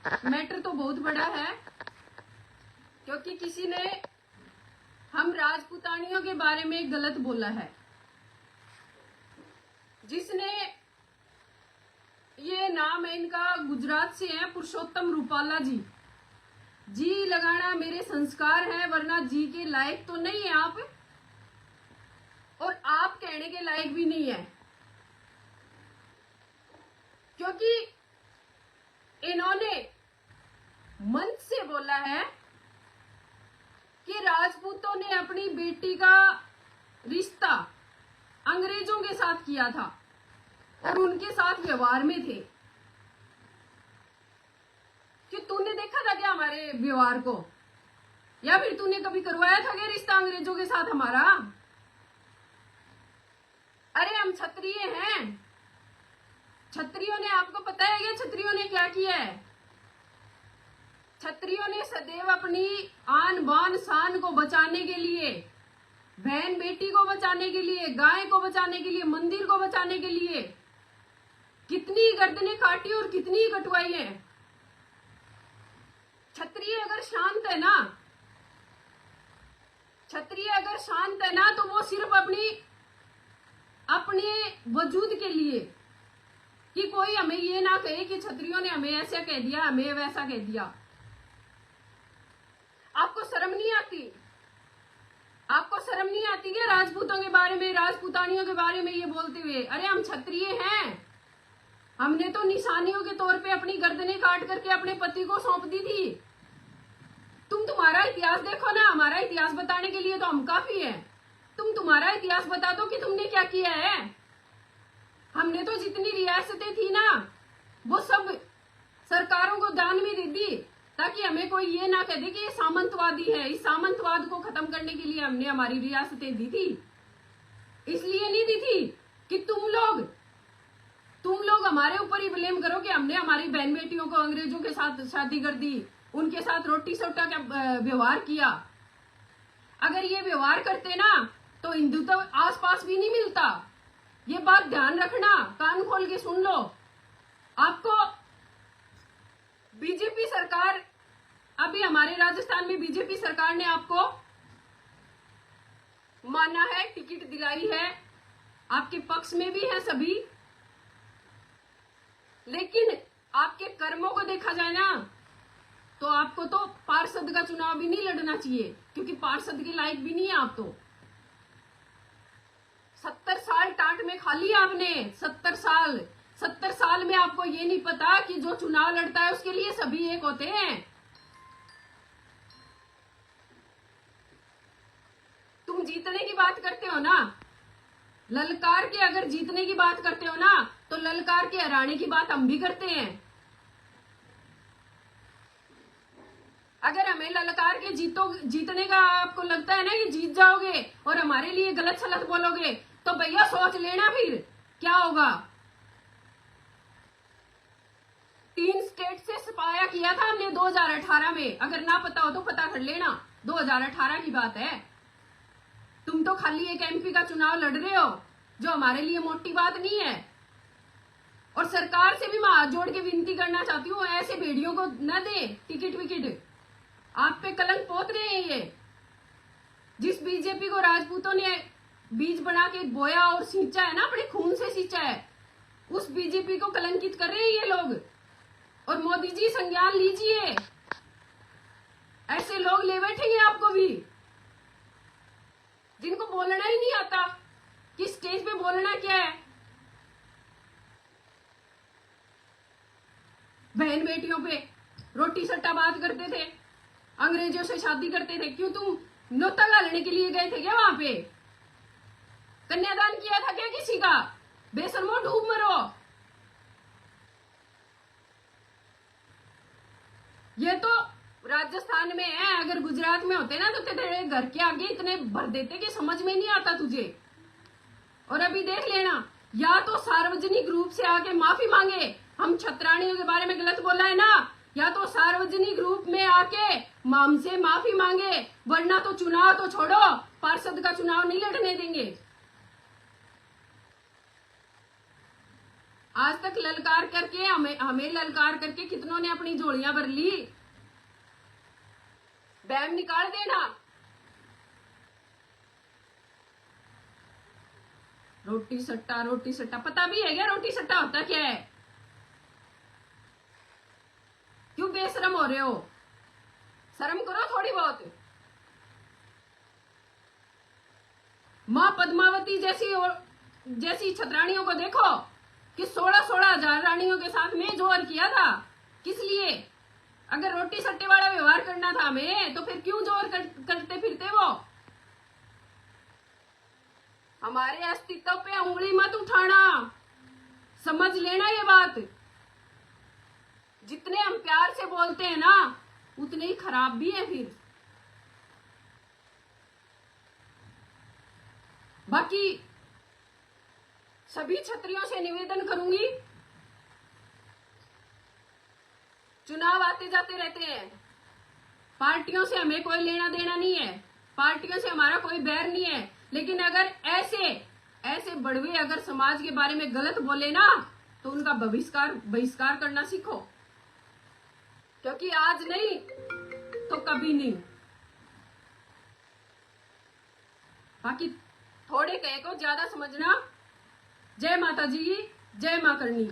Matter तो बहुत बड़ा है, क्योंकि किसी ने हम राजपूतानियों के बारे में गलत बोला है। जिसने, ये नाम है इनका, गुजरात से है, पुरुषोत्तम रूपाला जी। जी लगाना मेरे संस्कार है, वरना जी के लायक तो नहीं है आप, और आप कहने के लायक भी नहीं है, क्योंकि इन्होंने मंच से बोला है कि राजपूतों ने अपनी बेटी का रिश्ता अंग्रेजों के साथ किया था और उनके साथ व्यवहार में थे। कि तूने देखा था क्या हमारे व्यवहार को, या फिर तूने कभी करवाया था क्या रिश्ता अंग्रेजों के साथ हमारा? अरे हम क्षत्रिय हैं। क्षत्रियों ने, आपको पता है क्या क्षत्रियों ने क्या किया है? क्षत्रियों ने सदैव अपनी आन बान शान को बचाने के लिए, बहन बेटी को बचाने के लिए, गाय को बचाने के लिए, मंदिर को बचाने के लिए कितनी गर्दनें काटी और कितनी कटवाई है। क्षत्रिय अगर शांत है ना, क्षत्रिय अगर शांत है ना, तो वो सिर्फ अपने वजूद के लिए, कि कोई हमें ये ना कहे कि क्षत्रियों ने हमें ऐसा कह दिया, हमें वैसा कह दिया। आपको शर्म नहीं आती? आपको शर्म नहीं आती क्या राजपूतों के बारे में, राजपूतानियों के बारे में ये बोलते हुए? अरे हम क्षत्रिय हैं, हमने तो निशानियों के तौर पे अपनी गर्दनें काट करके अपने पति को सौंप दी थी। तुम्हारा इतिहास देखो ना, हमारा इतिहास बताने के लिए तो हम काफी है। तुम्हारा इतिहास बता दो कि तुमने क्या किया है। हमने तो जितनी रियासतें थी ना, वो सब सरकारों को दान में दे दी, ताकि हमें कोई ये ना कह दे कि ये सामंतवादी है। इस सामंतवाद को खत्म करने के लिए हमने हमारी रियासतें दी थी। इसलिए नहीं दी थी कि तुम लोग हमारे ऊपर ही ब्लेम करो कि हमने हमारी बहन बेटियों को अंग्रेजों के साथ शादी कर दी, उनके साथ रोटी सोटा का व्यवहार किया। अगर ये व्यवहार करते ना, तो हिंदू तो आसपास भी नहीं मिलता। ये बात ध्यान रखना, कान खोल के सुन लो। आपको बीजेपी सरकार, अभी हमारे राजस्थान में बीजेपी सरकार ने आपको माना है, टिकट दिलाई है, आपके पक्ष में भी है सभी, लेकिन आपके कर्मों को देखा जाए ना, तो आपको तो पार्षद का चुनाव भी नहीं लड़ना चाहिए, क्योंकि पार्षद के लायक भी नहीं है आप तो। 70 साल टाट में खा लिया आपने। 70 साल में आपको ये नहीं पता कि जो चुनाव लड़ता है उसके लिए सभी एक होते हैं। तुम जीतने की बात करते हो ना, ललकार के अगर जीतने की बात करते हो ना, तो ललकार के हराने की बात हम भी करते हैं। अगर हमें ललकार के जीतने का आपको लगता है ना कि जीत जाओगे और हमारे लिए गलत सलत बोलोगे, तो भैया सोच लेना फिर क्या होगा। 3 स्टेट से सफाया किया था हमने 2018 में, अगर ना पता हो तो पता कर लेना, 2018 की बात है। तुम तो खाली एक एमपी का चुनाव लड़ रहे हो, जो हमारे लिए मोटी बात नहीं है। और सरकार से भी मैं हाथ जोड़ के विनती करना चाहती हूँ, ऐसे भेड़ियों को न दे टिकट विकेट। आप पे कलंक पोत रहे हैं ये। जिस बीजेपी को राजपूतों ने बीज बना के बोया और सींचा है ना, अपने खून से सींचा है, उस बीजेपी को कलंकित कर रहे हैं ये लोग। और मोदी जी संज्ञान लीजिए, ऐसे लोग ले बैठेंगे आपको भी, जिनको बोलना ही नहीं आता कि स्टेज पे बोलना क्या है। बहन बेटियों पे रोटी सट्टा बात करते थे, अंग्रेजों से शादी करते थे। क्यों तुम नोता गालने के लिए गए थे क्या वहां पे? कन्यादान किया था क्या किसी का? बेशर्मो डूब मरो। ये तो राजस्थान में है, अगर गुजरात में होते ना तो तेरे घर के आगे इतने भर देते कि समझ में नहीं आता तुझे। और अभी देख लेना, या तो सार्वजनिक रूप से आके माफी मांगे, हम छत्राणियों के बारे में गलत बोला है ना, या तो सार्वजनिक रूप में आके हमसे माफी मांगे, वरना तो चुनाव तो छोड़ो, पार्षद का चुनाव नहीं लड़ने देंगे। आज तक ललकार करके हमें ललकार करके कितनों ने अपनी झोलियां भर ली। बैम निकाल देना। रोटी सट्टा पता भी है क्या रोटी सट्टा होता क्या है? क्यों बेशरम हो रहे हो? शर्म करो थोड़ी बहुत। मां पद्मावती जैसी छतरानियों को देखो कि 16-16 हजार रानियों के साथ में जोर किया था। किस लिए? अगर रोटी सट्टे वाला व्यवहार करना था हमें तो फिर क्यों जोर करते फिरते वो? हमारे अस्तित्व पे उंगली मत उठाना, समझ लेना ये बात। जितने हम प्यार से बोलते हैं ना उतने ही खराब भी है फिर। बाकी सभी छत्रियों से निवेदन करूंगी, चुनाव आते जाते रहते हैं, पार्टियों से हमें कोई लेना देना नहीं है, पार्टियों से हमारा कोई बैर नहीं है। लेकिन अगर ऐसे बड़वे अगर समाज के बारे में गलत बोले ना तो उनका बहिष्कार करना सीखो, क्योंकि आज नहीं तो कभी नहीं। बाकी थोड़े कहे को ज्यादा समझना। जय माता जी, जय मां करनी।